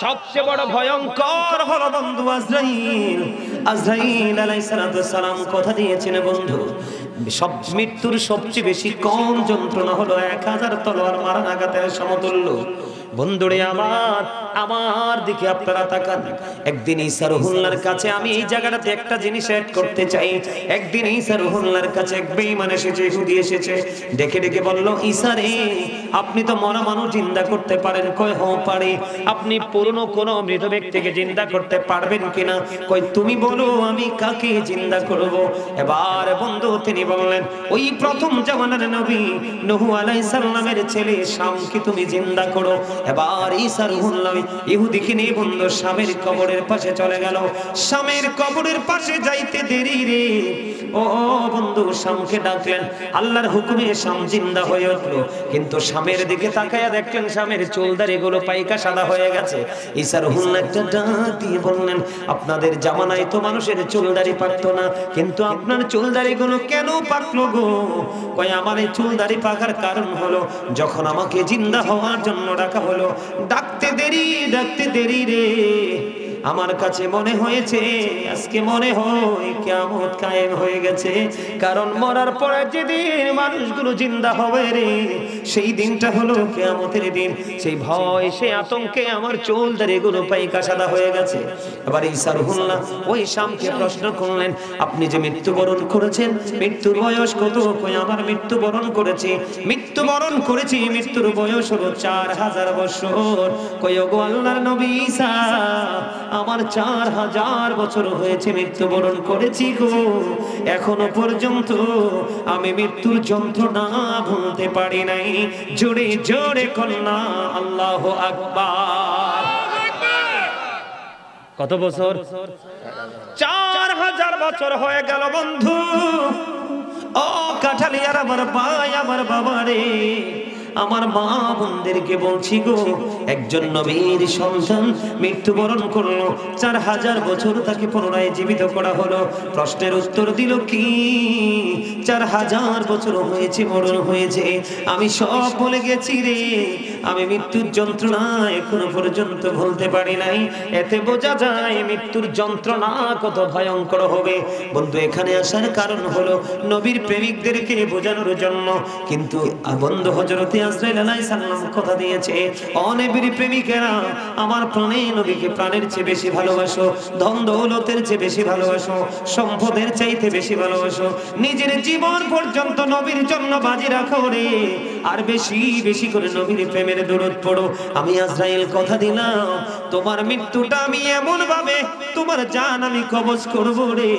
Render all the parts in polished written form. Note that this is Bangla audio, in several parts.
সবচেয়ে বড় ভয়ঙ্কর হলো বন্ধু আজরাইল। আজরাইল আলাইহিস সালাম কথা দিয়েছেন বন্ধু, সব মৃত্যুর সবচেয়ে বেশি কম যন্ত্রণা হলো 1000 তলোয়ার মারা আঘাতের সমতুল্য। বন্ধুরে আমার দিকে আপনারা তাকান। একদিন ঈসা রুহুল্লাহর কাছে, আমি এই জায়গাটাতে একটা জিনিস অ্যাড করতে চাই। একদিন ঈসা রুহুল্লাহর কাছে এক বেঈমান এসেছে, ইহুদি এসেছে, ডেকে ডেকে বলল, ঈসা রে, আপনি তো মরা মানুষ জিন্দা করতে পারেন? কয় হ্যাঁ পারি। আপনি পুরনো কোন মৃত ব্যক্তিকে জিন্দা করতে পারবেন কিনা? কয় তুমি বলো আমি কাকে জিন্দা করব। এবার বন্ধু তিনি বললেন, ওই প্রথম জামানার নবী নূহ আলাইহিস সালামের ছেলে শামকে তুমি জিন্দা করো। এবার ঈসা রুহুল্লাহ ইহুদিকে নিয়ে বন্ধু শামের কবরের পাশে চলে গেল। শামের কবরের পাশে যাইতে দেরি রে, ও বন্ধু শামকে ডাকলেন, আল্লাহর হুকুমে শাম জিন্দা হয়ে উঠলো। কিন্তু শামের দিকে তাকায়া দেখলেন শামের চুলদারি গুলো পাইকা সাদা হয়ে গেছে। ঈসা রুহুল্লাহ একটা ডাক দিয়ে বললেন, আপনাদের জামানায় তো মানুষের চুলদারি পাকতো না, কিন্তু আপনার চুলদারি গুলো কেন পাকলো গো? কয় আমার এই চুলদারি পাকার কারণ হলো, যখন আমাকে জিন্দা হওয়ার জন্য ডাকা হলো, ডাকতে দেরি রে, আমার কাছে মনে হয়েছে আজকে মনে হয় কিয়ামত কায়েম হয়ে গেছে। কারণ মরার পরে যেদিন মানুষগুলো জিন্দা হবে রে, সেই দিনটা হলো কিয়ামতের দিন। সেই ভয়, সেই আতঙ্কে আমার চুল দাড়িগুলো পাইকা সাদা হয়ে গেছে। এবার ঈসা রুহুল্লাহ ওই শামকে প্রশ্ন করলেন, আপনি যে মৃত্যুবরণ করেছেন, মৃত্যুর বয়স কত? কই আমার মৃত্যুবরণ করেছি, মৃত্যুর বয়স হলো 4000 বছর। কই ওগো আল্লাহর নবী ঈসা, আমার 4000 বছর হয়েছে মৃত্যুবরণ করেছি গো, এখনো পর্যন্ত আমি মৃত্যুর যন্ত্রণা ভুলতে পারি নাই। জোরে জোরে কন্যা আল্লাহু আকবার। কত বছর? 4000 বছর হয়ে গেল বন্ধু। ও কাঠালিয়ার আমার ভাই, আমার বাবা রে, আমার মা বোনদেরকে বলছি গো, একজন নবীর সন্তান মৃত্যুবরণ করলো, 4000 বছর তাকে পুনরায় জীবিত করা হলো। প্রশ্নের উত্তর দিল কি? 4000 বছর হয়েছে, মরণ হয়েছে, আমি সব বলে গেছি রে, আমি মৃত্যুর যন্ত্রণা এখনো পর্যন্ত ভুলতে পারি নাই। এতে বোঝা যায় মৃত্যুর যন্ত্রণা কত ভয়ঙ্কর হবে। বন্ধু এখানে আসার কারণ হলো নবীর প্রেমিকদেরকে বোঝানোর জন্য। কিন্তু বন্ধু হযরত আজরাইল আলাইহিস সালাম কথা দিয়েছে, ও নবীর প্রেমিকেরা, আমার প্রাণে নবীকে প্রাণের চেয়ে বেশি ভালোবাসো, ধন দৌলতের চেয়ে বেশি ভালোবাসো, সম্পদের চাইতে বেশি ভালোবাসো, নিজের জীবন পর্যন্ত নবীর জন্য বাজি রাখো রে, আর বেশি বেশি করে নবীর প্রেমের দরুদ পড়ো। আমি আজরাইল কথা দিলাম, তোমার মৃত্যুটা আমি এমন ভাবে, তোমার জান আমি কবজ করব রে,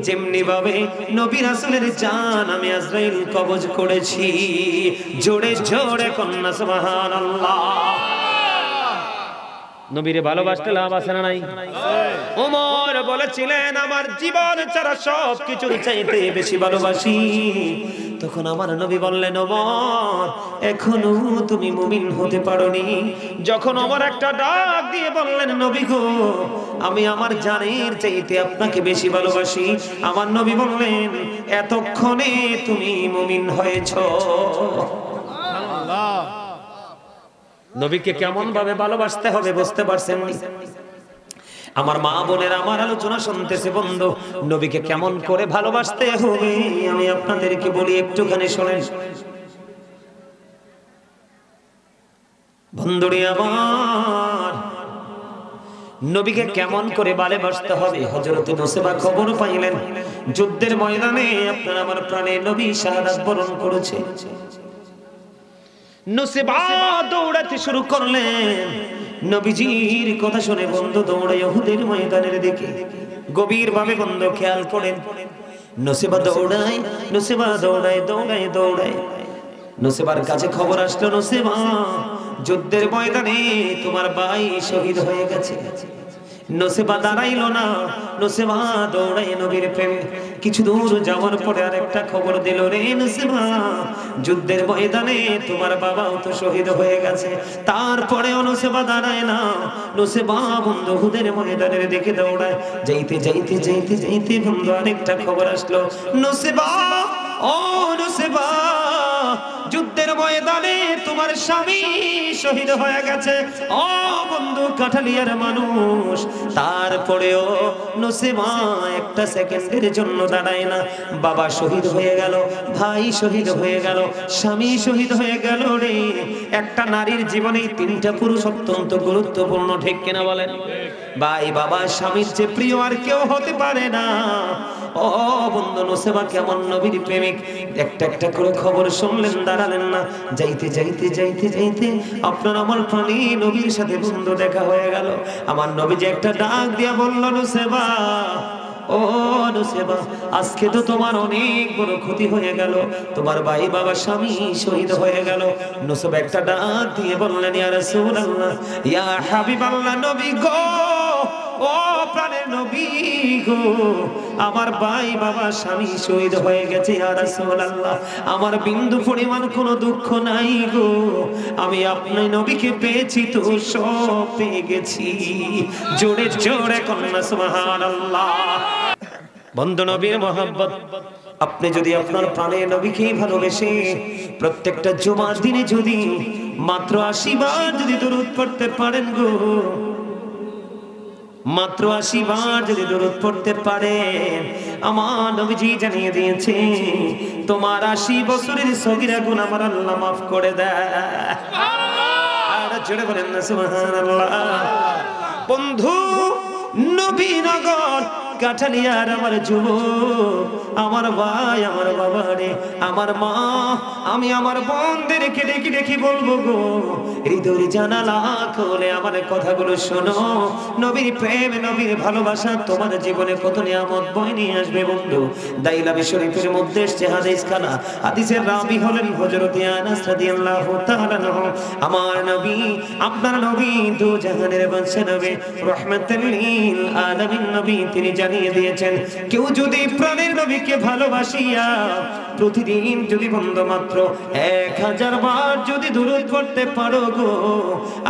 যেমনি ভাবে নবী রাসূলের জান আমি আজরাইল কবজ করেছি। জোরে জোরে কন্যা সুবহানাল্লাহ। নবীরে ভালোবাসতে লাভ আছে না নাই? ওমর বলেছিলেন, আমার জীবন ছাড়া সব কিছুর চাইতে বেশি ভালোবাসি। তখন আমার নবী বললেন, ওমর এখনো তুমি মুমিন হতে পারোনি। যখন ওমর একটা ডাক দিয়ে বললেন, নবী গো, আমি আমার জানের চাইতে আপনাকে বেশি ভালোবাসি, আমার নবী বললেন, এতক্ষণে তুমি মুমিন হয়েছো। নবীকে কেমন ভাবে ভালোবাসতে হবে বুঝতে পারছেন? আমার মা বোনের আমার আলোচনা শুনতেছে বন্ধু, নবীকে কেমন করে ভালোবাসতে হবে আমি আপনাদেরকে বলি, একটুখানি শোনেন বন্ধুরে আমার। নবীকে কেমন করে ভালোবাসতে হবে, হযরত নুসবা খবর পাইলেন যুদ্ধের ময়দানে আপনার আমার প্রাণে নবী শাহাদাত বরণ করেছে। নুসবা দৌড়াতে শুরু করলেন, নবীজির কথা শুনে বন্ধু দৌড়ায় উহুদের ময়দানের দিকে। গভীর ভাবে বন্ধু খেয়াল করেন, নুসবা দৌড়ায় নুসবার কাছে খবর আসলো, নুসবা যুদ্ধের ময়দানে তোমার ভাই শহীদ হয়ে গেছে। নুসবা দাঁড়াইলো না, নুসবা দৌড়ায় নবীর প্রেমে। কিছু দূর যাওয়ার পরে আরেকটা খবর দিল, রে নুসবা যুদ্ধের ময়দানে তোমার বাবাও তো শহীদ হয়ে গেছে। তারপরে নুসবা দাঁড়ায় না, নুসবা বন্ধু উহুদের ময়দানের দিকে দৌড়ায়। যাইতে বন্ধু আরেকটা খবর আসলো, নুসবা ও নুসবা যুদ্ধের ময়দানে তোমার স্বামী শহীদ হয়ে গেছে ও বন্ধু কাঠালিয়ার মানুষ, তারপরেও নুসেবা একটা সেকেন্ডের জন্য দাঁড়ায় না। বাবা শহীদ হয়ে গেল, ভাই শহীদ হয়ে গেল, স্বামী শহীদ হয়ে গেল রে। একটা নারীর জীবনে তিনটা পুরুষ অত্যন্ত গুরুত্বপূর্ণ, ঠিক কিনা বলেন? ভাই বাবা স্বামীর চেয়ে প্রিয় আর কেউ হতে পারে না। ও বন্ধু নুসেবা কেমন নবীর প্রেমিক, একটা একটা করে খবর শুনলেন, দাঁড়ালেন না। যাইতে যাইতে যাইতে যাইতে আপনার আমার প্রাণী নবীর সাথে বন্ধু দেখা হয়ে গেল। আমার নবী যে একটা ডাক দিয়া বলল, নুসেবা ও নুসেবা, আজকে তো তোমার অনেক বড় ক্ষতি হয়ে গেল, তোমার ভাই বাবা স্বামী শহীদ হয়ে গেল। নুসেবা একটা ডাক দিয়ে বললেন, ইয়া রাসূলুল্লাহ, ইয়া হাবিবাল্লাহ, নবী গো, ও প্রাণের নবী গো, আমার ভাই বাবা স্বামী শহীদ হয়ে গেছে ইয়া রাসূলুল্লাহ, আমার বিন্দু পরিমাণ কোনো দুঃখ নাই গো, আমি আপনার নবীকে পেয়েছি তো সব পেয়ে গেছি। জোরে জোরে কন্যা সুবহানাল্লাহ। বন্ধু নবীর মহব্বত, আপনি যদি আপনার প্রাণের নবীকে ভালোবেসে প্রত্যেকটা জুমার দিনে যদি মাত্র 80 বার যদি দরুদ পড়তে পারেন গো, মাত্র 80 বার যদি দরুদ পড়তে পারেন, আমার নবীজি জানিয়ে দিয়েছে তোমার 80 বছরের সগীরা গুনাহ আমার আল্লাহ মাফ করে দেয়। আর জোরে বলেন না সুবহানাল্লাহ। বন্ধু নবীনগর কাঠালিয়ার আমার যুবক, আমার ভাই, আমার বাবা রে, আমার মা, আমি আমার বোনদেরকে ডেকে ডেকে বলবো গো, হৃদয়ের জানালা খুলে আমার কথাগুলো শোনো। নবীর প্রেম, নবীর ভালোবাসা তোমার জীবনে কত নিয়ামত বয়ে নিয়ে আসবে বন্ধু। দাইলামি শরীফের মধ্যে এসেছে হাদিস খানা, হাদিসের রাবি হলেন হযরত আনাস রাদিয়াল্লাহু তাআলা আনহু। আমার নবী, আপনার নবী, দু জাহানের বাদশা নবী, রাহমাতুল লিল আলামিন নবী, তিনি জানিয়ে দিয়েছেন কেউ যদি প্রাণের নবীকে ভালোবাসিয়া প্রতিদিন যদি বন্ধু মাত্র 1000 বার যদি দরুদ পড়তে পারো গো,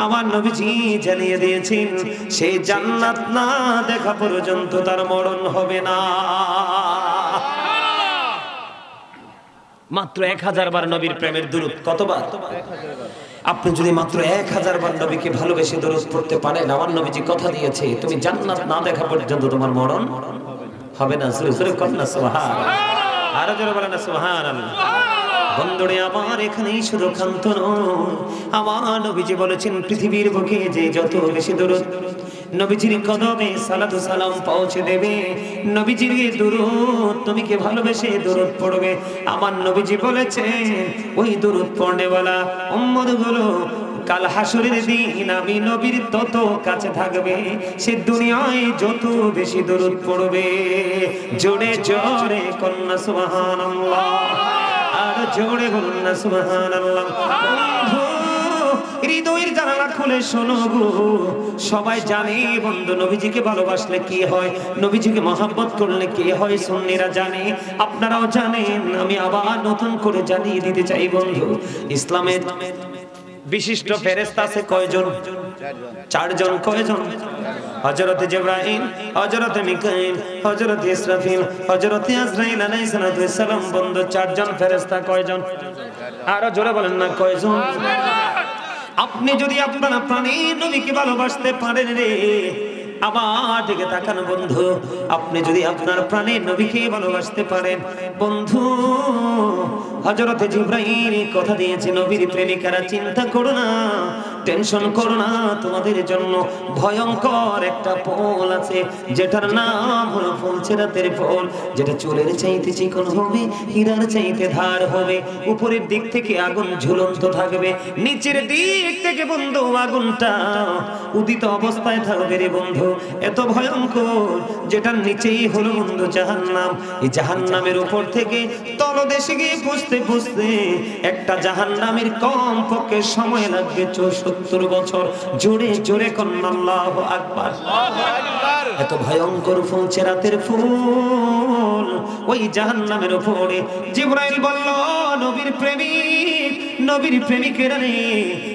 আমার নবীজি জানিয়ে দিয়েছেন সেই জান্নাত না দেখা পর্যন্ত তার মরণ হবে না। মাত্র 1000 বার নবীর প্রেমের দরুদ, কতবার? আপনি যদি মাত্র 1000 বার নবীকে ভালোবেসে দরুদ পড়তে পারেন, আমার নবীজি কথা দিয়েছে তুমি জান্নাত না দেখা পর্যন্ত তোমার মরণ হবে না। জোরে জোরে কন্যা সুবহানাল্লাহ, আরো জোরে বলেন না সুবহানাল্লাহ। বন্ধুরে আমার এখানেই শুধু ক্ষান্ত নয়, আমার নবীজি বলেছেন পৃথিবীর বুকে যে যত বেশি দরুদ নবীজির কদমে সালাতু সালাম পৌঁছে দেবে, নবীজির দরুদ তুমি কে ভালোবেসে দরুদ পড়বে, আমার নবীজি বলেছেন ওই দরুদ পড়নেওয়ালা উম্মতগুলো কাল হাসরের দিন আমি নবীর তত কাছে থাকবে, সে দুনিয়ায় যত বেশি দরুদ পড়বে। জোরে জোরে কন্যা সুবহানাল্লাহ, আর জোরে বলুন না সুবহানাল্লাহ। হৃদয়ের জানালা খুলে শোনো গো, সবাই জানে বন্ধু নবীজিকে ভালোবাসলে কি হয়, নবীজিকে মহব্বত করলে কি হয়, সুন্নিরা জানে, আপনারাও জানেন, আমি আবার নতুন করে জানিয়ে দিতে চাই বন্ধু। ইসলামের বিশিষ্ট ফেরেশতা আছে কয়জন? 4 জন। কয়জন? হযরত জিবরাইল, হযরত মিকাইল, হযরত ইসরাফিল, হযরত আজরাইল আলাইহিস সালাম। বন্ধু 4 জন ফেরেশতা। কয়জন? আরো জোরে বলেন না কয়জন? আপনি যদি আপনার প্রাণের নবীকে ভালোবাসতে পারেন রে, আমার দিকে তাকান বন্ধু, আপনি যদি আপনার প্রাণের নবীকে ভালোবাসতে পারেন বন্ধু, হযরত জিবরাইল কথা দিয়েছে নবীর প্রেমিকারা চিন্তা করো না, টেনশন করো না, তোমাদের জন্য ভয়ঙ্কর একটা ফল আছে যেটার নাম হলো ফুলছেরাতের ফল, যেটা চুলের চাইতে চিকন হবে, হীরার চাইতে ধার হবে, উপরের দিক থেকে আগুন ঝুলন্ত থাকবে, নিচের দিক থেকে বন্ধু আগুনটা উদিত অবস্থায় থাকবে রে বন্ধু। এত ভয়ঙ্কর, যেটার নিচেই হলো বন্ধু জাহান্নাম। এই জাহান্নামের উপর থেকে তলদেশে গিয়ে পৌঁছতে পৌঁছতে একটা জাহান্নামের কম পক্ষে সময় লাগবে 74 বছর। জোরে জোরে কন্যা আল্লাহু আকবার। এত ভয়ঙ্কর ফুলছেরাতের ফুল ওই জাহান্নামের উপরে। জিবরাইল বলল নবীর প্রেমিক, নবীর প্রেমিকেরা রে,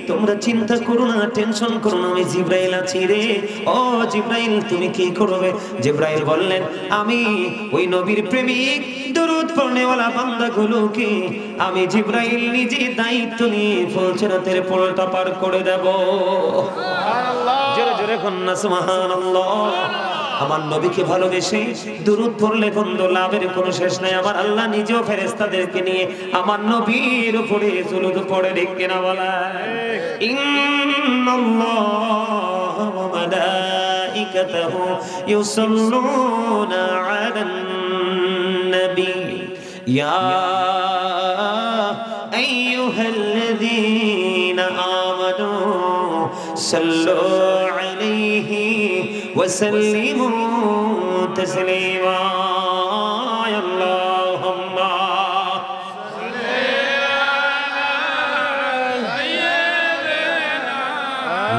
তোমরা চিন্তা করো না, টেনশন করো না, আমি জিব্রাইল আছি রে। ও জিব্রাইল, তুমি কি করবে? জিব্রাইল বললেন, আমি ওই নবীর প্রেমিক দরুদ পড়নেওয়ালা বান্দাগুলোকে আমি জিব্রাইল নিজে দায়িত্ব নিয়ে ফুলসিরাতের পোলটা পার করে দেব। সুবহানাল্লাহ, জোরে জোরে কন্না সুবহানাল্লাহ। আমার নবীকে ভালোবেসে দুরূদ পড়লে বন্ধু লাভের কোনো শেষ নাই। আমার আল্লাহ নিজেও ফেরেশতাদেরকে নিয়ে আমার নবীর উপরে দুরূদ পড়ে, রেখে না বলা, ইন্নাল্লাহ ওয়া মালাইকাতাহু ইউসাল্লুনা আলান নবী ইয়া আইয়ুহাল্লাযীনা আমানু সাল্লু আলাইহি ওয়া সাল্লিমু তাসলিমা। আল্লাহুম্মা সাল্লি আলা সাইয়্যিদিনা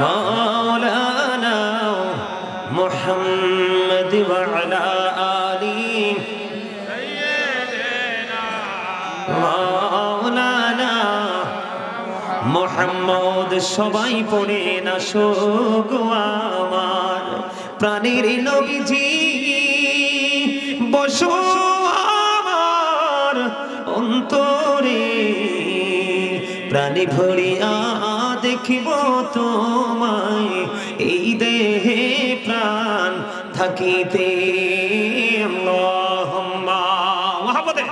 মাওলানা মুহাম্মদ ওয়া আলা আলি সাইয়্যিদিনা মাওলানা মুহাম্মদ। সবাই পড়ে না শোগো আমার প্রাণের নবীজি, বসো আমার অন্তরে, প্রাণে ভরিয়া দেখিব তোমায়, এই দেহে প্রাণ থাকিতে। আল্লাহুম্মা মুহাম্মদে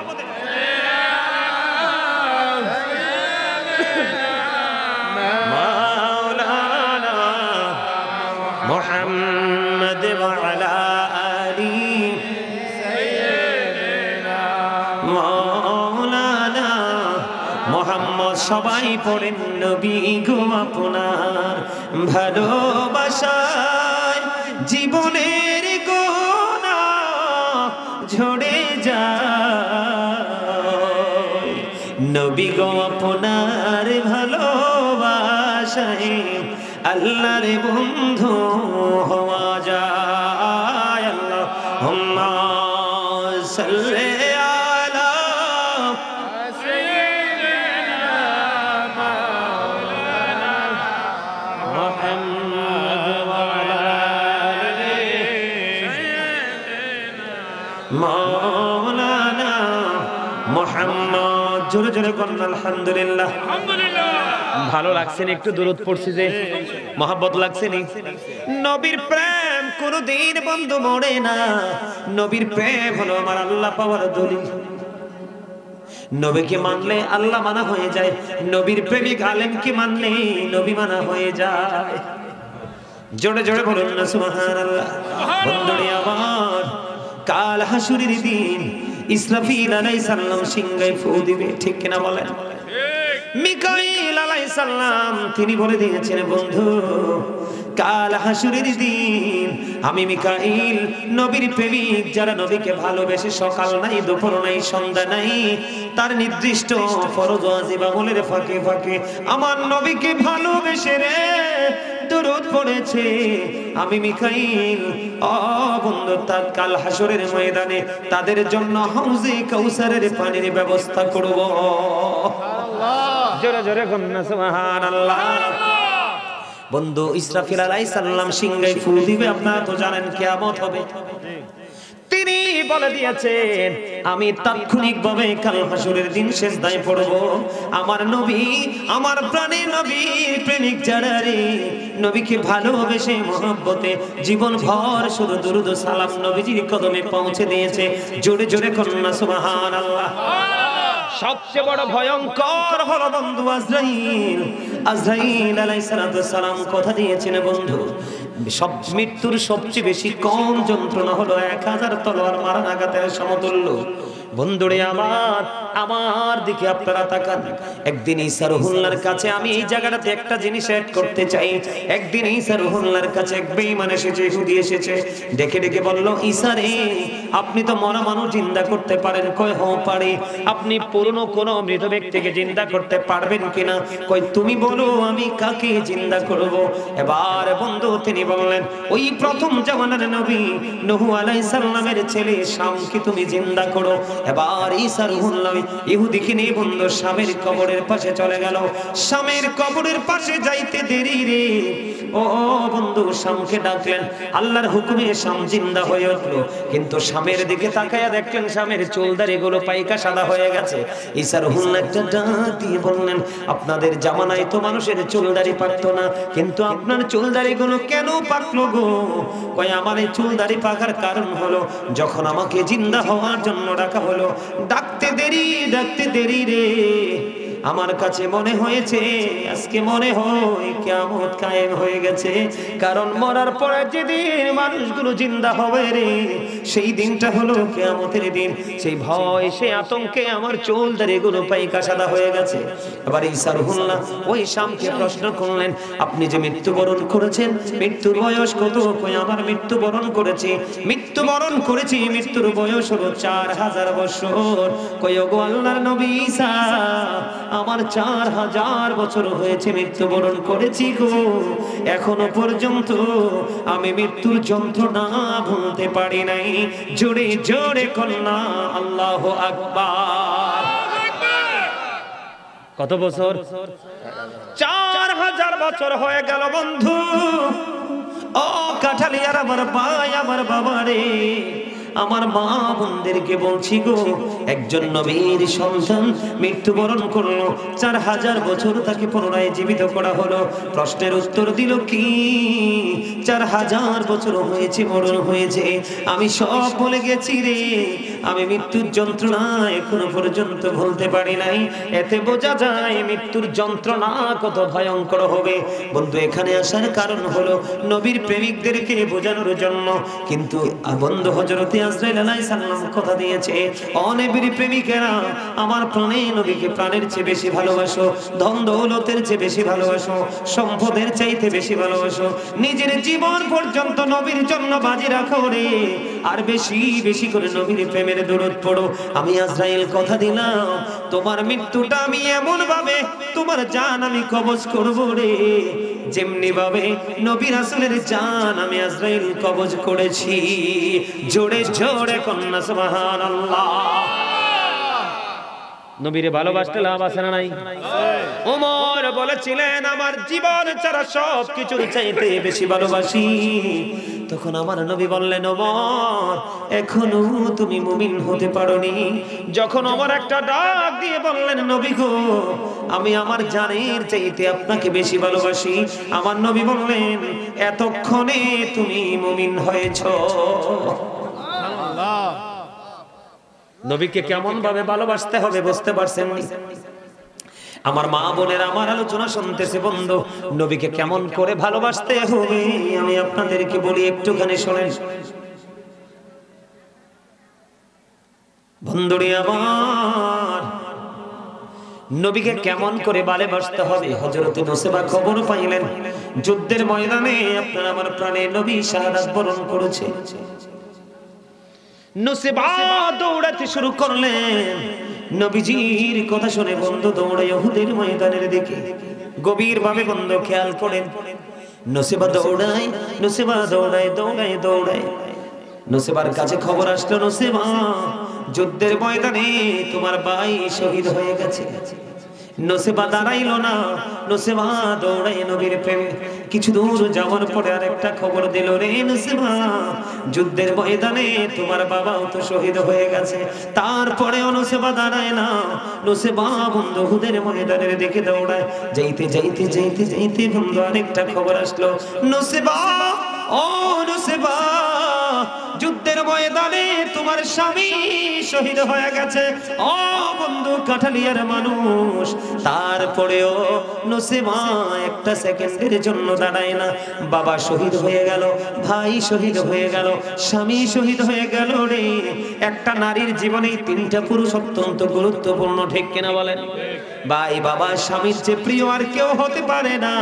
মাওলানা মুহাম্মদ ওয়া আলা আলি সাইয়্যিদিনা মাওলানা মুহাম্মদ। সবাই পড়েন নবী গো আপনার ভালোবাসায় জীবনের গোনাহ ঝরে যায়, নবী গো আপনার ভালোবাসায় আল্লাহর বন্ধু হওয়া যায়। আল্লাহুম্মা সাল্লি আলা সাইয়্যিদিনা মাওলানা মুহাম্মদ ওয়া আলা আলি সাইয়্যিদিনা মাওলানা মুহাম্মদ। জোরে জোরে বলুন আলহামদুলিল্লাহ। আলহামদুলিল্লাহ। ভালো লাগছে না? একটু দরুদ পড়ছি যে মহব্বত লাগছে নি? নবীর প্রেম কোনদিন বন্ধু মরে না। নবীর প্রেম হলো আমার আল্লাহ পাওয়ার দলিল। নবীকে মানলে আল্লাহ মানা হয়ে যায়, নবীর প্রেমিক আলেমকে মানলে নবী মানা হয়ে যায়। জোরে জোরে বলুন না সুবহানাল্লাহ। বন্ধুরে আমার, কাল হাসুরের দিন ইসরাফিল আলাইহিস সালাম সিংহায় ফু দিবে, ঠিক কিনা বলেন? মিকাইল আলাইহিস সালাম তিনি বলে দিয়েছেন, বন্ধু কাল হাসুরের দিন আমি মিকাইল নবীর প্রেমিক যারা নবীকে ভালোবেসে সকাল নাই দুপুর নাই সন্ধ্যা নাই তার নির্দিষ্ট ফরজ ওয়াজিব আমলের ফাঁকে ফাঁকে আমার নবীকে ভালোবেসে রে দরুদ পড়েছে, আমি মিকাইল বন্ধু তার কাল হাসরের ময়দানে তাদের জন্য হাউজে কাউসারের পানির ব্যবস্থা করব। জোরে জোরে কন্না সুবহানাল্লাহ। বন্ধু ইসরাফিল আলাইহিস সালাম সিংহায় ফু দিবে, আপনারা তো জানেন কিয়ামত হবে। তিনি বলে দিয়েছেন আমি তাৎক্ষণিকভাবে কাল হাসরের দিন সিজদায় পড়ব। আমার নবী, আমার প্রাণের নবী প্রেমিক যারা রে নবীকে ভালোবেসে মহব্বতে জীবন ভর শুধু দুরূদ ও সালাম নবীজির কদমে পৌঁছে দিয়েছে। জোরে জোরে কন্না সুবহানাল্লাহ। সবচেয়ে বড় ভয়ঙ্কর হলো বন্ধু আজরাইল। আজরাইল আলাইহিস সালাম কথা দিয়েছেন বন্ধু, সব মৃত্যুর সবচেয়ে বেশি কম যন্ত্রণা হলো 1000 তলোয়ার মারান আঘাতের সমতুল্য। বন্ধুরে আমার দিকে আপনারা তাকান। একদিন ঈসা রুহুল্লাহর কাছে আমি এই জায়গাটাতে একটা জিনিস অ্যাড করতে চাই। একদিন ঈসা রুহুল্লাহর কাছে এক বেঈমান এসেছে, ইহুদি এসেছে, ডেকে ডেকে বলল, ঈসা রে আপনি তো মরা মানুষ জিন্দা করতে পারেন? কয় হ্যাঁ পারি। আপনি পুরনো কোন মৃত ব্যক্তিকে জিন্দা করতে পারবেন কিনা? কই তুমি বলো আমি কাকে জিন্দা করব? এবার বন্ধু তিনি বললেন, ওই প্রথম জামানার নবী নূহ আলাইহিস সালামের ছেলে শামকে তুমি জিন্দা করো। এবার ঈসা রুহুল্লাহ ইহুদিকে নিয়ে বন্ধু শামের কবরের পাশে চলে গেল। শামের কবরের পাশে যাইতে দেরি রে, ও বন্ধু শামকে ডাকলেন, আল্লাহর হুকুমে শাম জিন্দা হয়ে উঠলো। কিন্তু শামের দিকে তাকায়া দেখলেন শামের চুলদারি গুলো পাইকা সাদা হয়ে গেছে। ঈসা রুহুল্লাহ একটা ডাক দিয়ে বললেন, আপনাদের জামানায় তো মানুষের চুলদারি পাকতো না, কিন্তু আপনার চুলদারি গুলো কেন পাকলো গো? কয় আমার এই চুলদারি পাকার কারণ হলো যখন আমাকে জিন্দা হওয়ার জন্য ডাকা হলো, ডাকতে দেরি রে, আমার কাছে মনে হয়েছে আজকে মনে হয় কিয়ামত কায়েম হয়ে গেছে। কারণ মরার পরে যেদিন মানুষগুলো জিন্দা হবে রে, সেই দিনটা হলো কিয়ামতের দিন। সেই ভয় সেই আতঙ্কে আমার চুল দাড়িগুলো পাইকা সাদা হয়ে গেছে। এবার ঈসা রুহুল্লাহ ওই শামকে প্রশ্ন করলেন, আপনি যে মৃত্যুবরণ করেছেন, মৃত্যুর বয়স কত? কই আমার মৃত্যুবরণ করেছি, মৃত্যুর বয়স হলো 4000 বছর। কই ওগো আল্লাহর নবী ঈসা, আমার 4000 বছর হয়েছে মৃত্যুবরণ করেছি গো, এখনো পর্যন্ত আমি মৃত্যুর যন্ত্রণা ভুলতে পারি নাই। জোরে জোরে কন্যা আল্লাহু আকবার। কত বছর? 4000 বছর হয়ে গেল বন্ধু। ও কাঠালিয়ার আমার ভাই, আমার বাবা রে, আমার মা বোনদেরকে বলছি গো, একজন নবীর সন্তান মৃত্যুবরণ করলো, 4000 বছর তাকে পুনরায় জীবিত করা হলো। প্রশ্নের উত্তর দিল কি? 4000 বছর হয়েছে, মরণ হয়েছে, আমি সব বলে গেছি রে, আমি মৃত্যুর যন্ত্রণা এখনো পর্যন্ত ভুলতে পারি নাই। এতে বোঝা যায় মৃত্যুর যন্ত্রণা কত ভয়ঙ্কর হবে। বন্ধু এখানে আসার কারণ হলো নবীর প্রেমিকদেরকে বোঝানোর জন্য। কিন্তু বন্ধু হযরতে আজরাইল আলাইহিস সালাম কথা দিয়েছে, ও নবীর প্রেমিকেরা, আমার প্রাণে নবীকে প্রাণের চেয়ে বেশি ভালোবাসো, ধন দৌলতের চেয়ে বেশি ভালোবাসো, সম্পদের চাইতে বেশি ভালোবাসো, নিজের জীবন পর্যন্ত নবীর জন্য বাজি রাখো রে, আর বেশি বেশি করে নবীর প্রেমের দরুদ পড়ো। আমি আজরাইল কথা দিলাম, তোমার মৃত্যুটা আমি এমন ভাবে তোমার জান আমি কবজ করব রে, যেমনি ভাবে নবী রাসূলের জান আমি আজরাইল কবজ করেছি। জোরে জোরে কন্যা সুবহানাল্লাহ। নবীরে ভালোবাসতে লাভ আছে না নাই? ওমর বলেছিলেন, আমার জীবন ছাড়া সব কিছুর চাইতে বেশি ভালোবাসি। তখন আমার নবী বললেন, ওমর এখনো তুমি মুমিন হতে পারোনি। যখন ওমর একটা ডাক দিয়ে বললেন, নবী গো, আমি আমার জানের চাইতে আপনাকে বেশি ভালোবাসি, আমার নবী বললেন, এতক্ষণে তুমি মুমিন হয়েছো। সুবহানাল্লাহ। নবীকে কেমন ভাবে ভালোবাসতে হবে বুঝতে পারছেন? আমার মা বোনের আমার আলোচনা শুনতেছে বন্ধু, নবীকে কেমন করে ভালোবাসতে হবে আমি আপনাদেরকে বলি, একটুখানি শোনেন বন্ধুরে আমার। নবীকে কেমন করে ভালোবাসতে হবে, হযরতে নুসেবা খবর পাইলেন যুদ্ধের ময়দানে আপনার আমার প্রাণে নবী শাহাদাত বরণ করেছে। নুসেবা দৌড়াতে শুরু করলেন, নবীজির কথা শুনে বন্ধু দৌড়ায় উহুদের ময়দানের দিকে। গভীর ভাবে বন্ধু খেয়াল করেন, নুসেবা দৌড়ায় নুসেবার কাছে খবর আসলো, নুসেবা যুদ্ধের ময়দানে তোমার ভাই শহীদ হয়ে গেছে। নুসেবা দাঁড়াইলো না, নুসেবা দৌড়ায় নবীর প্রেমে। কিছু দূর যাওয়ার পরে আরেকটা খবর দিল, রে নুসেবা যুদ্ধের ময়দানে তোমার বাবাও তো শহীদ হয়ে গেছে। তারপরেও নুসেবা দাঁড়ায় না, নুসেবা বন্ধু উহুদের ময়দানের দিকে দৌড়ায়। যাইতে বন্ধু আরেকটা খবর আসলো, নুসেবা ও নুসেবা যুদ্ধের ময়দানে তোমার স্বামী শহীদ হয়ে গেছে। ও বন্ধু কাঠালিয়ার মানুষ, তারপরেও নুসেবা একটা সেকেন্ডের জন্য দাঁড়ায় না। বাবা শহীদ হয়ে গেল, ভাই শহীদ হয়ে গেল, স্বামী শহীদ হয়ে গেল রে। একটা নারীর জীবনে তিনটা পুরুষ অত্যন্ত গুরুত্বপূর্ণ, ঠিক কিনা বলেন? ভাই বাবা স্বামীর চেয়ে প্রিয় আর কেউ হতে পারে না।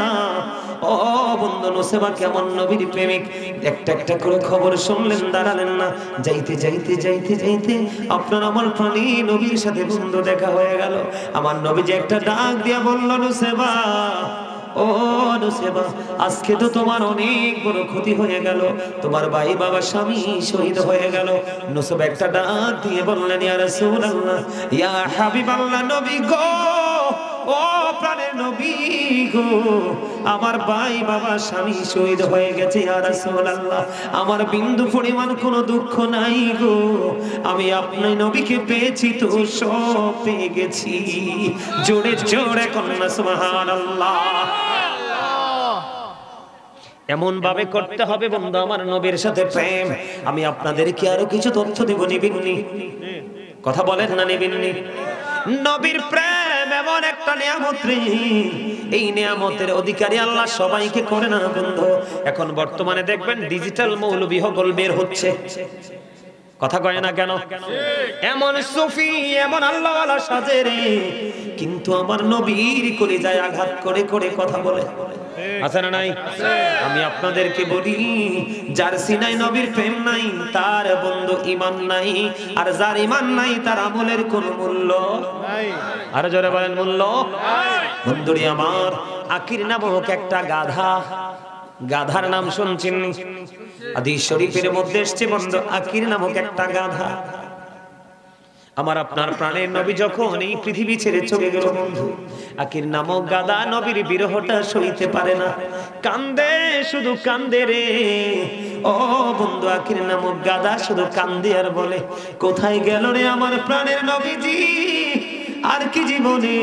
ও বন্ধু নুসেবা কেমন নবীর প্রেমিক, একটা একটা করে খবর শুনলেন, দাঁড়ালেন না। যাইতে আপনার আমার প্রাণী নবীর সাথে বন্ধু দেখা হয়ে গেল। আমার নবী যে একটা ডাক দিয়া বলল, নুসেবা ও নুসেবা, আজকে তো তোমার অনেক বড় ক্ষতি হয়ে গেল, তোমার ভাই বাবা স্বামী শহীদ হয়ে গেল। নুসেবা একটা ডাক দিয়ে বললেন, ইয়া রাসূলুল্লাহ, ইয়া হাবিবাল্লাহ, নবী গো, ও প্রাণের নবী গো, আমার ভাই বাবা স্বামী শহীদ হয়ে গেছে ইয়া রাসূলুল্লাহ, আমার বিন্দু পরিমাণ কোনো দুঃখ নাই গো, আমি আপনার নবীকে পেয়েছি তো সব পেয়ে গেছি। জোরে জোরে কন্যা সুবহানাল্লাহ। এমন ভাবে করতে হবে বন্ধু আমার নবীর সাথে প্রেম। আমি আপনাদেরকে আরো কিছু তথ্য দিব, নিবেননি? কথা বলেন না, নিবেননি? নবীর প্রেম এমন একটা নিয়ামত রে, এই নিয়ামতের অধিকারী আল্লাহ সবাইকে করে না বন্ধু। এখন বর্তমানে দেখবেন ডিজিটাল মৌলবী হকল বের হচ্ছে, কথা কয় না কেন? এমন সুফি, এমন আল্লাহওয়ালা সাজে রে, কিন্তু আমার নবীর কলিজায় আঘাত করে করে কথা বলে, আছে না নাই? আমি আপনাদেরকে বলি, যার সিনায় নবীর প্রেম নাই তার বন্ধু ঈমান নাই, আর যার ঈমান নাই তার আমলের কোনো মূল্য নাই। আর জোরে বলেন, মূল্য নাই। বন্ধুরি আমার, আকির নামক একটা গাধা, গাধার নাম শুনছেন? হাদিস শরীফের মধ্যে এসেছে বন্ধু, আকির নামক একটা গাধা। আমার আপনার প্রাণের নবী যখন এই পৃথিবী ছেড়ে চলে গেল বন্ধু, আকির নামক গাধা নবীর বিরহটা সইতে পারে না, কান্দে, শুধু কান্দে রে। ও বন্ধু, আকির নামক গাধা শুধু কান্দে আর বলে, কোথায় গেল রে আমার প্রাণের নবীজি? আর কি জীবনে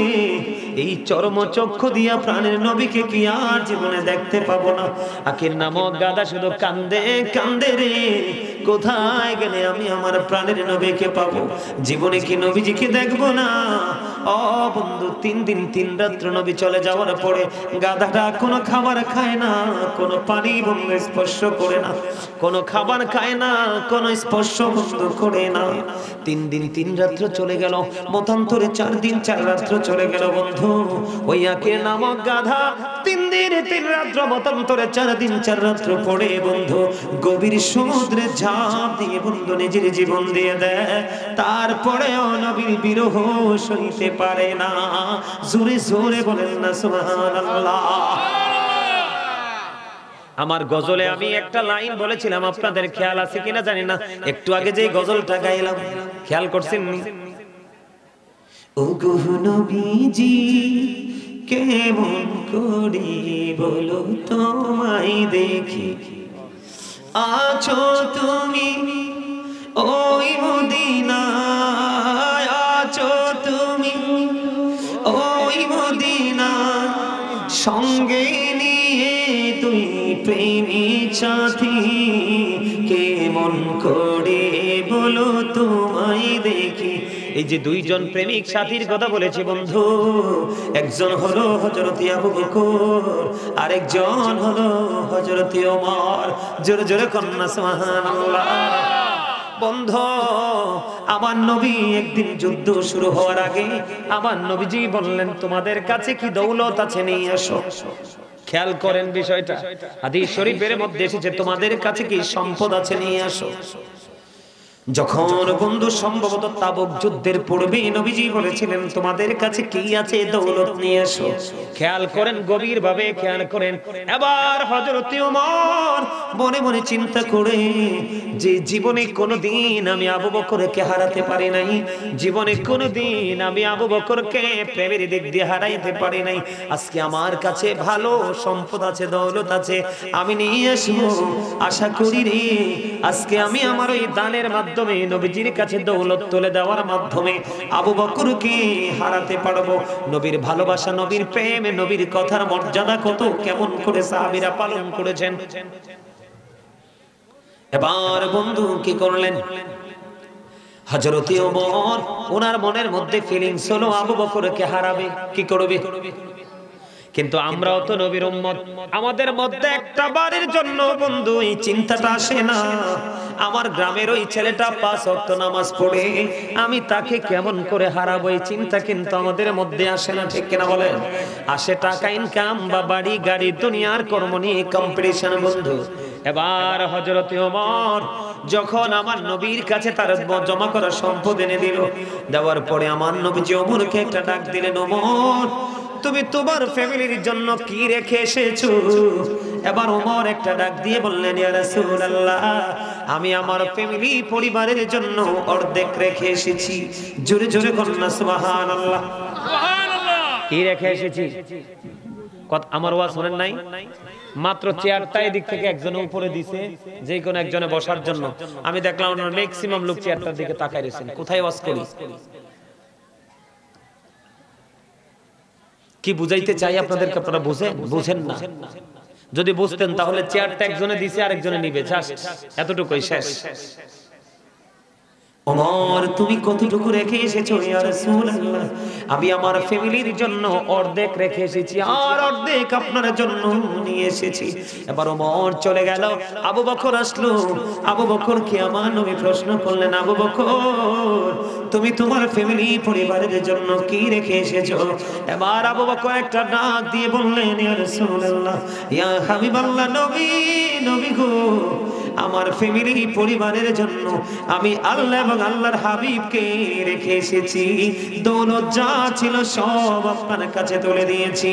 এই চরম চক্ষু দিয়া প্রাণের নবীকে কি আর জীবনে দেখতে পাবো না? আকির নামক গাধা শুধু কান্দে কান্দে রে, কোথায় গেলে আমি আমার প্রাণের নবীকে পাবো? জীবনে কি নবীজিকে দেখবো না? ও বন্ধু, 3 দিন 3 রাত্র নবী চলে যাওয়ার পরে গাধাটা কোনো খাবার খায় না, কোনো পানি বন্ধু স্পর্শ করে না, কোনো খাবার খায় না, কোনো স্পর্শ বন্ধু করে না। 3 দিন 3 রাত্র চলে গেল, মতান্তরে 4 দিন 4 রাত্র চলে গেল বন্ধু। ওই আকির নামক গাধা 3 দিন 3 রাত্র মতান্তরে 4 দিন 4 রাত্র পড়ে বন্ধু গভীর সমুদ্রে ঝাঁপ দিয়ে বন্ধু নিজের জীবন দিয়ে দেয়। তারপরেও নবীর বিরহ সইতে পারে না। জোরে জোরে বলেন না সুবহানাল্লাহ। আমার গজলে আমি একটা লাইন বলেছিলাম, আপনাদের খেয়াল আছে কিনা জানি না, একটু আগে যে গজলটা গাইলাম খেয়াল করছেন নি? ও গো নবীজি কেমন করি বলো তোমায় দেখি, আছো তুমি ওই মদিনায়, আছো তুমি ওই মদিনায়, সঙ্গে নিয়ে তুই প্রেমিক সাথী, কেমন করে বলো তোমায় দেখি। এই যে 2 জন প্রেমিক সাথীর কথা বলেছি বন্ধু, একজন হলো হযরত আবু বকর, আরেকজন হলো হযরত ওমর। জোরে জোরে কন্যা সুবহানাল্লাহ। বন্ধু, আমার নবী একদিন যুদ্ধ শুরু হওয়ার আগে আমার নবীজি বললেন, তোমাদের কাছে কি দৌলত আছে নিয়ে আসো। খেয়াল করেন বিষয়টা, হাদিস শরীফের মধ্যে এসেছে, তোমাদের কাছে কি সম্পদ আছে নিয়ে আসো। যখন বন্ধু সম্ভবত তাবুক যুদ্ধের পূর্বে নবীজি বলেছিলেন, তোমাদের কাছে কি আছে দৌলত নিয়ে এসো। খেয়াল করেন, গভীর ভাবে খেয়াল করেন। এবার হযরত ওমর মনে মনে চিন্তা করে যে জীবনে কোনোদিন আমি আবু বকরকে হারাতে পারি নাই, জীবনে কোনোদিন আমি আবু বকরকে প্রেমের দিক দিয়ে হারাইতে পারি নাই। আজকে আমার কাছে ভালো সম্পদ আছে, দৌলত আছে, আমি নিয়ে আসবো। আশা করি রে আজকে আমি আমার ওই দানের মাধ্যমে নবীজির কাছে দৌলত তুলে দেওয়ার মাধ্যমে আবু বকরকে হারাতে পারবো। নবীর ভালোবাসা, নবীর প্রেম, নবীর কথার মর্যাদা কত কেমন করে সাহাবীরা পালন করেছেন। এবার বন্ধু কি করলেন? হযরত ওমর, ওনার মনের মধ্যে ফিলিংস হলো আবু বকরকে হারাবে, কি করবে? কিন্তু আমরাও তো নবীর উম্মত, আমাদের মধ্যে একটা বারের জন্য বন্ধু এই চিন্তাটা আসে না, আমার গ্রামের ওই ছেলেটা 5 ওয়াক্ত নামাজ পড়ে, আমি তাকে কেমন করে হারাবো, এই চিন্তা কিন্তু আমাদের মধ্যে আসে না, ঠিক কিনা বলেন? আসে টাকা ইনকাম বা বাড়ি গাড়ি দুনিয়ার কর্ম নিয়ে কম্পিটিশন বন্ধু। এবার হযরত ওমর যখন আমার নবীর কাছে তার জমা করা সম্পদ এনে দিল, দেওয়ার পরে আমার নবীজি ওমরকে একটা ডাক দিলেন, ওমর তুমি তোমার ফ্যামিলির জন্য কি রেখে এসেছো? এবার ওমর একটা ডাক দিয়ে বললেন, ইয়া রাসূলুল্লাহ, আমি আমার ফ্যামিলি পরিবারের জন্য অর্ধেক রেখে এসেছি। জোরে জোরে বলুন সুবহানাল্লাহ। সুবহানাল্লাহ। কি রেখে এসেছি? আমার ওয়াজ শুনেন নাই? মাত্র চেয়ারটা এদিক থেকে একজনের উপরে দিছে, যে কোন একজনে বসার জন্য। আমি দেখলাম ম্যাক্সিমাম লোক চেয়ারটার দিকে তাকায় রয়েছেন। কোথায় ওয়াজ করি? কি বুঝাইতে চাই আপনাদেরকে? আপনারা বুঝেন না। যদি বুঝতেন তাহলে চেয়ারটা একজনে দিছে আর একজনে নিবে, জাস্ট এতটুকুই, শেষ। ওমর, তুমি কতটুকু রেখে এসেছো ইয়া রাসূলুল্লাহ? আমি আমার ফ্যামিলির জন্য অর্ধেক রেখে এসেছি, আর অর্ধেক আপনার জন্য নিয়ে এসেছি। এবার ওমর চলে গেল, আবু বকর আসলো। আবু বকরকে আমার নবী প্রশ্ন করলেন, আবু বকর, তুমি তোমার ফ্যামিলি পরিবারের জন্য কি রেখে এসেছো? এবার আবু বকর একটা ডাক দিয়ে বললেন, ইয়া রাসূলুল্লাহ, ইয়া হাবিবাল্লাহ, নবী গো, আমার ফ্যামিলি পরিবারের জন্য আমি আল্লাহ এবং আল্লাহর হাবিবকে রেখে এসেছি। দৌলত যা ছিল সব আপনার কাছে তুলে দিয়েছি।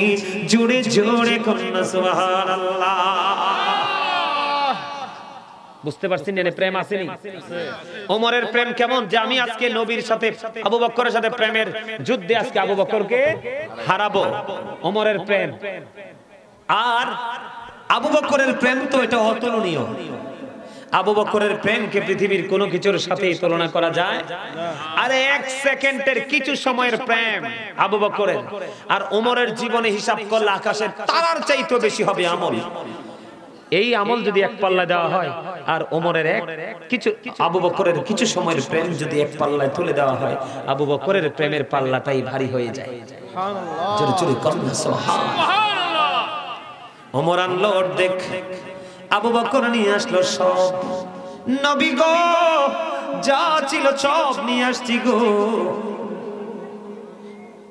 জোরে জোরে কন্যা সুবহানাল্লাহ। বুঝতে পারছেন না? প্রেম আসেনি? ওমরের প্রেম কেমন, যে আমি আজকে নবীর সাথে আবু বকরের সাথে প্রেমের যুদ্ধে আজকে আবু বকরকে হারাবো। ওমরের প্রেম আর আবু বকরের প্রেম তো এটা অতুলনীয়। আবু বকরের প্রেমকে পৃথিবীর কোনো কিছুর সাথে তুলনা করা যায়? আরে এক সেকেন্ডের কিছু সময়ের প্রেম আবু বকরের আর ওমরের জীবনে হিসাব করলে আকাশের তারার চাইতে বেশি হবে আমল। এই আমল যদি এক পাল্লা দেওয়া হয় আর ওমরের আবু বকরের কিছু সময়ের প্রেম যদি এক পাল্লায় তুলে দেওয়া হয়, আবু বকরের প্রেমের পাল্লাটাই ভারী হয়ে যায়। জোরে জোরে কন্যা সুবহানাল্লাহ। ওমর আনলো অর্ধেক, আবু বকর নিয়ে আসলো সব। নবী গো, যা ছিল সব নিয়ে আসছি গো,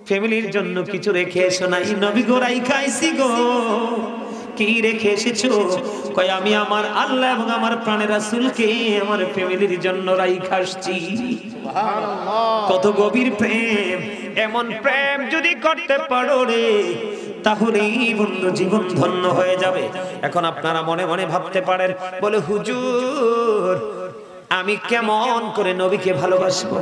ফ্যামিলির জন্য কিছু রেখে এসো নাই। নবী গো, রাইখাইছি গো। কি রেখে এসেছো? কয়, আমি আমার আল্লাহ এবং আমার প্রাণের রাসূলকে আমার ফ্যামিলির জন্য রাইখা আসছি। সুবহানাল্লাহ। কত গভীর প্রেম! এমন প্রেম যদি করতে পারো রে, তাহলেই বন্ধু জীবন ধন্য হয়ে যাবে। এখন আপনারা মনে মনে ভাবতে পারেন, বলে হুজুর, আমি কেমন করে নবীকে ভালোবাসবো?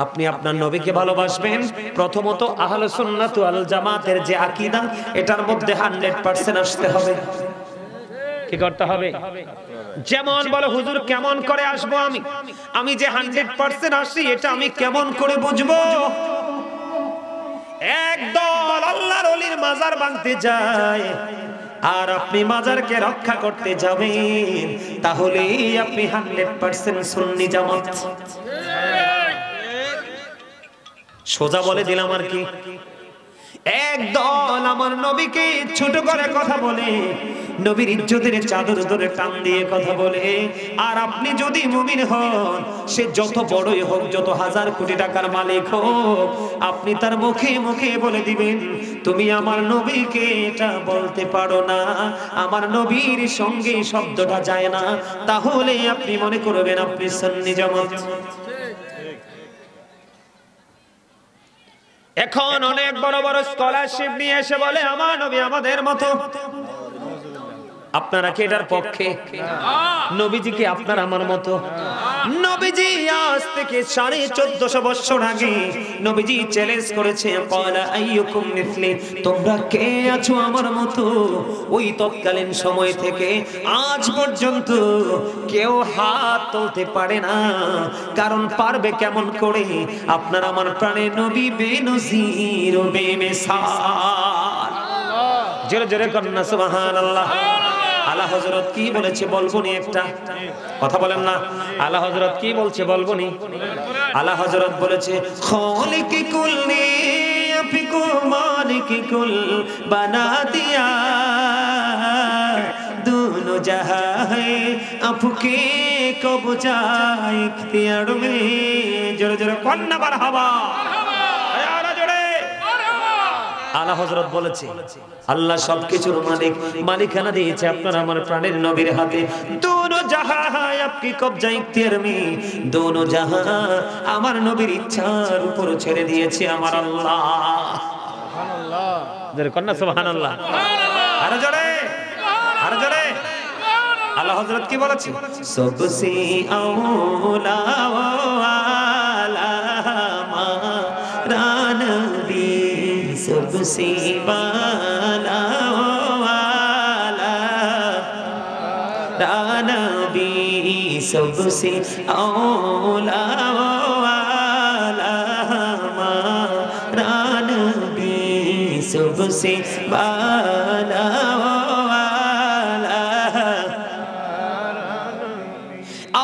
আপনি আপনার নবীকে ভালোবাসবেন, প্রথমত আহলে সুন্নাত ওয়াল জামাতের যে আকীদা, এটার মধ্যে 100% আসতে হবে। কি করতে হবে? যেমন বলে হুজুর, কেমন করে আসবো আমি যে 100% আসি, এটা আমি কেমন করে বুঝবো? একদল আল্লাহর ওলির মাজার ভাঙতে যায় আর আপনি মাজারকে রক্ষা করতে যাবেন, তাহলে আপনি 100% সুন্নি জামাত। সোজা বলে দিলাম আর কি। একদল আমার নবীকে ছোট করে কথা বলে, নবীর ইজ্জতের চাদর ধরে টান দিয়ে কথা বলে, আর আপনি যদি মুমিন হন, সে যত বড়ই হোক, যত হাজার কোটি টাকার মালিক হোক, আপনি তার মুখে মুখে বলে দিবেন, তুমি আমার নবীকে এটা বলতে পারো না, আমার নবীর সঙ্গে শব্দটা যায় না, তাহলে আপনি মনে করবেন আপনি সুন্নি জামাত। এখন অনেক বড় বড় স্কলারশিপ নিয়ে এসে বলে আমার নবী আমাদের মতো। আপনারা কি এটার পক্ষে? নবীজি কি আপনার আমার মতো? নবীজি আজ থেকে 1450 বছর আগে নবীজি চ্যালেঞ্জ করেছে, ক্বালা আইয়ুকুম মিসলি, তোমরা কে আছো আমার মতো? ওই তৎকালীন সময় থেকে আজ পর্যন্ত কেউ হাত তুলতে পারে না। কারণ পারবে কেমন করে? আপনার আমার প্রাণের নবী বেনজির ও বেমিসাল। জোরে জোরে কন্যা সুবহানাল্লাহ। আলা হযরত কি বলেছে বলবো নি? একটা কথা বলেন না। আলা হযরত কি বলছে বলবো নি? আলা হযরত বলেছে, খালিক কুল্লি আফিকু মালিক কুল বানা দিয়া, दोनों जहां है आपके कब्जा इख्तियार में। जोरे जोरे कन्ना मारहाबा। আলা হযরত বলেছে, আল্লাহ সবকিছুর মালিক, মালিকানা দিয়েছে আপনার আমার প্রাণের নবীর হাতে। দোনো জাহাঁ হ্যায় আপকি কবজা ইখতিয়ার মে, দোনো জাহাঁ আমার নবীর ইচ্ছার উপর ছেড়ে দিয়েছে আমার আল্লাহ। সুবহানাল্লাহ। জোরে কন্না সুবহানাল্লাহ। আরো জোরে, আরো জোরে। আল্লাহ হযরত কি বলেছে? সবসে আওলা ওয়ালা মারা নবী, সবসে বালা ওয়ালা নবী, সবসে আওলা ওয়ালা মারা নবী, সবসে বালা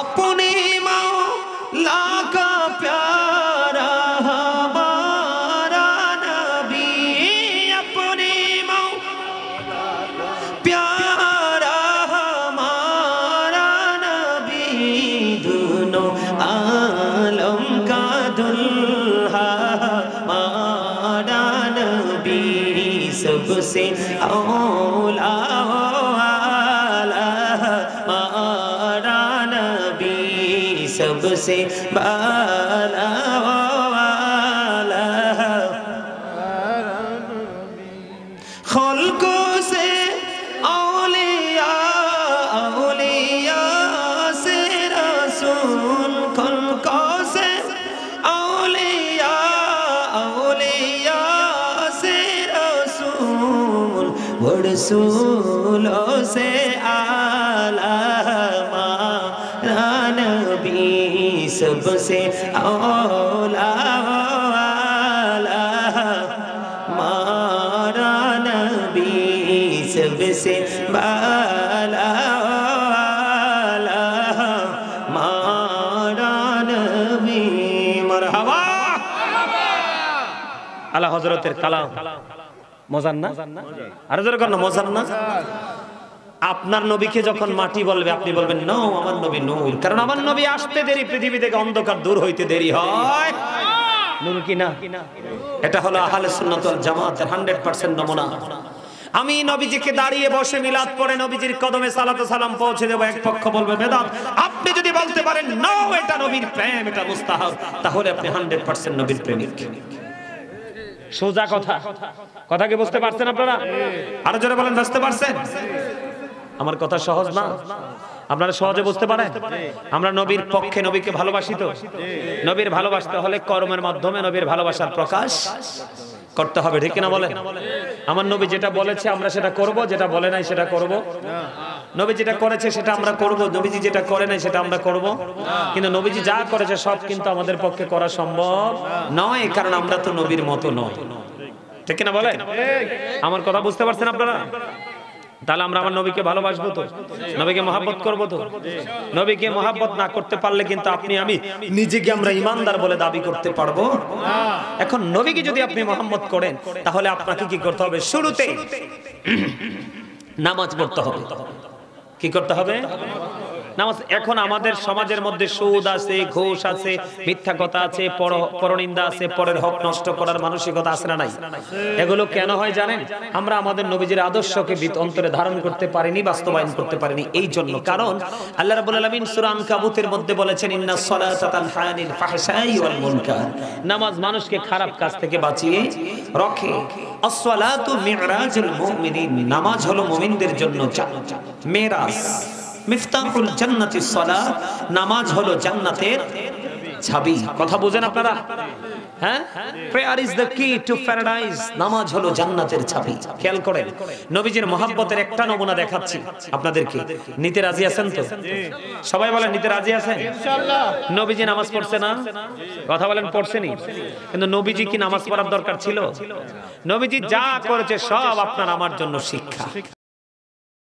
अपने मौला का प्यारा हमारा नबी, अपने मौला प्यारा हमारा नबी, दोनों आलम का दुल्हा हमारा नबी, सबसे औला सबसे बाला वाला खल्कों से औलिया, औलिया से रसूल, खल्कों से औलिया, औलिया से रसूल, रसूलों से आला नबी, सबसे औला वाला मारा नबी, सबसे बाला वाला मारा नबी। मरहबा। আলা হযরতের কালাম মজার না? আর জোরে কর না, মজার না? আপনার নবীকে যখন মাটি বলবে আপনি বলবেন নো, আমার নবী নূর, কারণ আমার নবী আসতে দেরি, পৃথিবী থেকে অন্ধকার দূর হইতে দেরি হয়। নূর কি না? এটা হলো আহলে সুন্নাত ওয়াল জামাতের 100% নমুনা। আমি নবীজিকে দাঁড়িয়ে বসে মিলাদ পড়ে নবীজির কদমে সালাত ও সালাম পৌঁছে দেব, এক পক্ষ বলবে বেদাত। আপনি যদি বলতে পারেন নো, এটা নবীর প্রেম, এটা মুস্তাহাব, তাহলে আপনি 100% নবীর প্রেমিক। সোজা কথা। কথা কি বুঝতে পারছেন আপনারা? আরো জোরে বলেন, বুঝতে পারছেন? আমার কথা সহজ না? আপনারা সহজে বুঝতে পারেন? আমরা নবীর পক্ষে, নবীকে ভালোবাসি তো। নবীর ভালোবাসতে হলে কর্মের মাধ্যমে নবীর ভালোবাসার প্রকাশ করতে হবে, ঠিক কিনা বলেন? আমার নবী যেটা বলেছে আমরা সেটা করব, যেটা বলে নাই সেটা করব। নবী যেটা করেছে সেটা আমরা করব, নবীজি যেটা করে নাই সেটা আমরা করব। কিন্তু নবীজি যা করেছে সব কিন্তু আমাদের পক্ষে করা সম্ভব নয়, কারণ আমরা তো নবীর মতো নই, ঠিক কিনা বলেন? আমার কথা বুঝতে পারছেন আপনারা? তাহলে আমরা আমার নবীকে ভালোবাসবো তো, নবীকে মহব্বত করবো তো। নবীকে মহব্বত না করতে পারলে কিন্তু আপনি আমি নিজেকে আমরা ইমানদার বলে দাবি করতে পারবো না। এখন নবীকে যদি আপনি মহব্বত করেন তাহলে আপনাকে কি করতে হবে? শুরুতে নামাজ পড়তে হবে। কি করতে হবে? নামাজ। এখন আমাদের সমাজের মধ্যে সুদ আছে, ঘুষ আছে, মিথ্যা কথা আছে, পরনিন্দা আছে, পরের হক নষ্ট করার মানসিকতা আছে না নাই? এগুলো কেন হয় জানেন? আমরা আমাদের নবীজির আদর্শকে অন্তরে ধারণ করতে পারিনি, বাস্তবায়ন করতে পারিনি। এই জন্য, কারণ আল্লাহ রাব্বুল আলামিন সূরা আনকাবুতের মধ্যে বলেছেন ইন্নাস সালাতা তানহা আনিল ফাহশাই ওয়াল মুনকার, নামাজ মানুষকে খারাপ কাজ থেকে বাঁচিয়ে রাখে। আস-সালাতু মিরাজুল মুমিনিন, নামাজ হলো মুমিনদের জন্য মেরাজ। মিফতাহুল জান্নাতিস সালাহ, নামাজ হলো জান্নাতের চাবি। কথা বুঝেন আপনারা? হ্যাঁ, প্রেয়ার ইজ দ্য কি টু প্যারাডাইস, নামাজ হলো জান্নাতের চাবি। খেয়াল করেন, নবীজির মহব্বতের একটা নমুনা দেখাচ্ছি আপনাদেরকে। নিতে রাজি আছেন তো? সবাই বলেন নিতে রাজি আছেন? ইনশাআল্লাহ। নবীজি নামাজ পড়ছে না? কথা বলেন, পড়ছেনি? কিন্তু নবীজি কি নামাজ পড়ার দরকার ছিল? নবীজি যা করেছে সব আপনার আমার জন্য শিক্ষা।